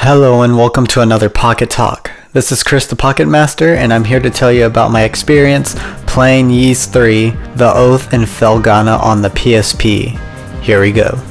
Hello and welcome to another Pocket Talk. This is Chris the Pocket Master, and I'm here to tell you about my experience playing Ys 3, The Oath and Felghana on the PSP. Here we go.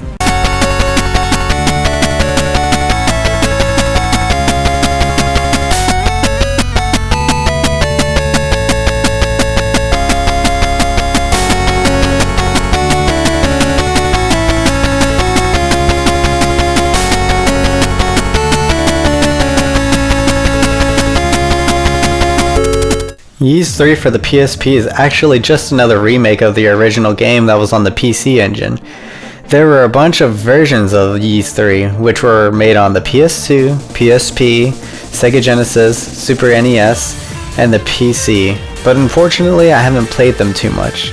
Ys 3 for the PSP is actually just another remake of the original game that was on the PC Engine. There were a bunch of versions of Ys 3, which were made on the PS2, PSP, Sega Genesis, Super NES, and the PC, but unfortunately I haven't played them too much.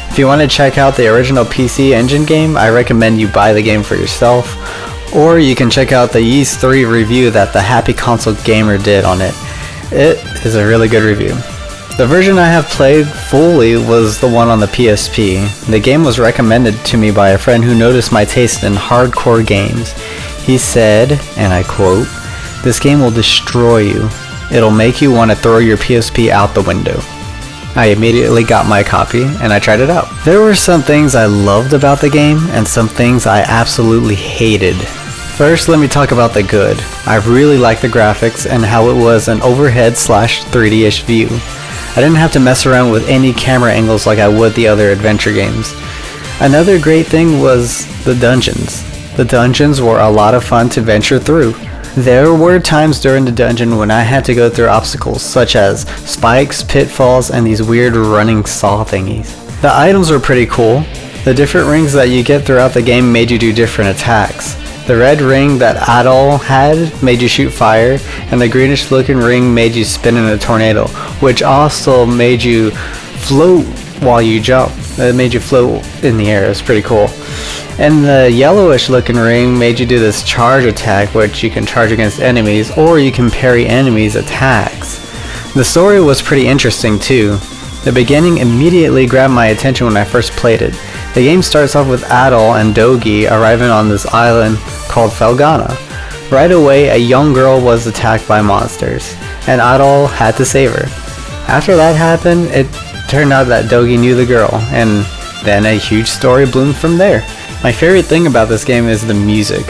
If you want to check out the original PC Engine game, I recommend you buy the game for yourself, or you can check out the Ys 3 review that the Happy Console Gamer did on it. It is a really good review. The version I have played fully was the one on the PSP. The game was recommended to me by a friend who noticed my taste in hardcore games. He said, and I quote, "This game will destroy you. It'll make you want to throw your PSP out the window." I immediately got my copy and I tried it out. There were some things I loved about the game and some things I absolutely hated. First, let me talk about the good. I really liked the graphics and how it was an overhead / 3D-ish view. I didn't have to mess around with any camera angles like I would the other adventure games. Another great thing was the dungeons. The dungeons were a lot of fun to venture through. There were times during the dungeon when I had to go through obstacles such as spikes, pitfalls, and these weird running saw thingies. The items were pretty cool. The different rings that you get throughout the game made you do different attacks. The red ring that Adol had made you shoot fire, and the greenish looking ring made you spin in a tornado, which also made you float while you jump. It made you float in the air. It's pretty cool. And the yellowish looking ring made you do this charge attack, which you can charge against enemies, or you can parry enemies' attacks. The story was pretty interesting too. The beginning immediately grabbed my attention when I first played it. The game starts off with Adol and Dogi arriving on this island called Felghana. Right away, a young girl was attacked by monsters, and Adol had to save her. After that happened, it turned out that Dogi knew the girl, and then a huge story bloomed from there. My favorite thing about this game is the music.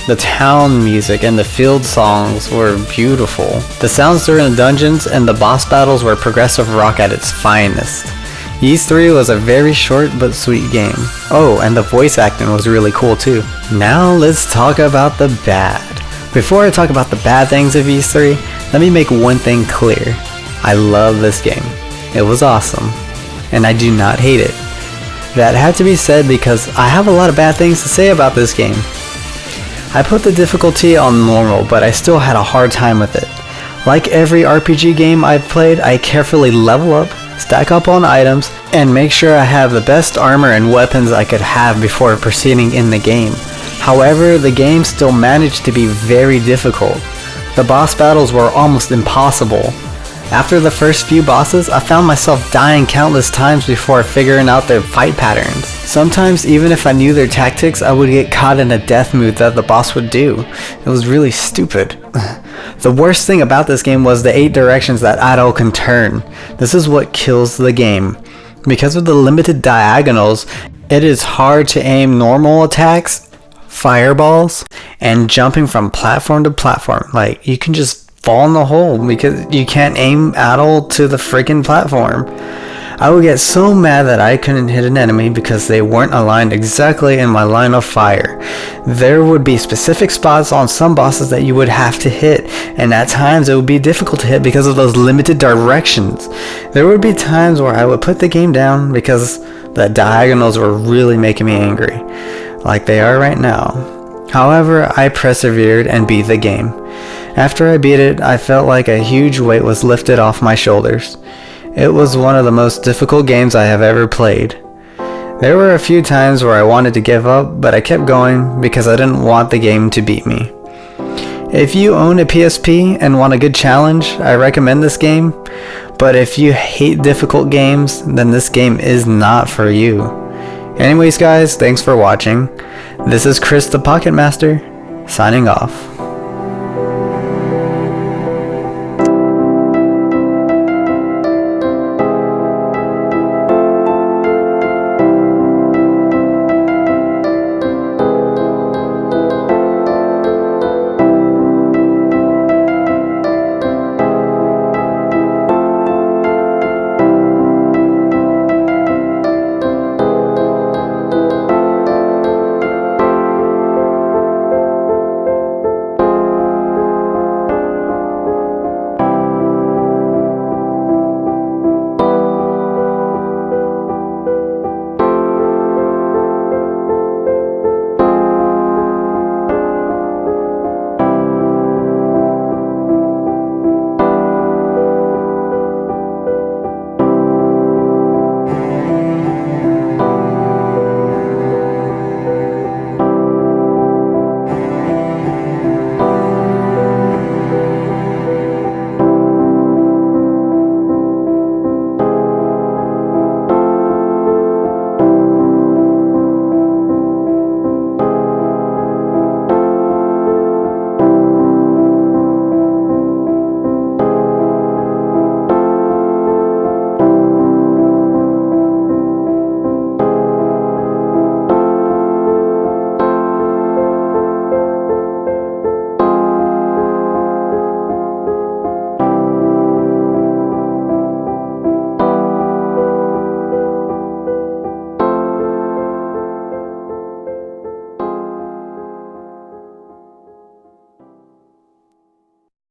The town music and the field songs were beautiful. The sounds during the dungeons and the boss battles were progressive rock at its finest. Ys 3 was a very short but sweet game. Oh, and the voice acting was really cool too. Now let's talk about the bad. Before I talk about the bad things of Ys 3, let me make one thing clear. I love this game. It was awesome, and I do not hate it. That had to be said because I have a lot of bad things to say about this game. I put the difficulty on normal, but I still had a hard time with it. Like every RPG game I've played, I carefully level up, stack up on items, and make sure I have the best armor and weapons I could have before proceeding in the game. However, the game still managed to be very difficult. The boss battles were almost impossible. After the first few bosses, I found myself dying countless times before figuring out their fight patterns. Sometimes, even if I knew their tactics, I would get caught in a death move that the boss would do. It was really stupid. The worst thing about this game was the 8 directions that Adol can turn. This is what kills the game. Because of the limited diagonals, it is hard to aim normal attacks, fireballs, and jumping from platform to platform. Like, you can just fall in the hole because you can't aim Adol to the freaking platform. I would get so mad that I couldn't hit an enemy because they weren't aligned exactly in my line of fire. There would be specific spots on some bosses that you would have to hit, and at times it would be difficult to hit because of those limited directions. There would be times where I would put the game down because the diagonals were really making me angry, like they are right now. However, I persevered and beat the game. After I beat it, I felt like a huge weight was lifted off my shoulders. It was one of the most difficult games I have ever played. There were a few times where I wanted to give up, but I kept going because I didn't want the game to beat me. If you own a PSP and want a good challenge, I recommend this game, but if you hate difficult games, then this game is not for you. Anyways guys, thanks for watching. This is Chris the Pocket Master, signing off.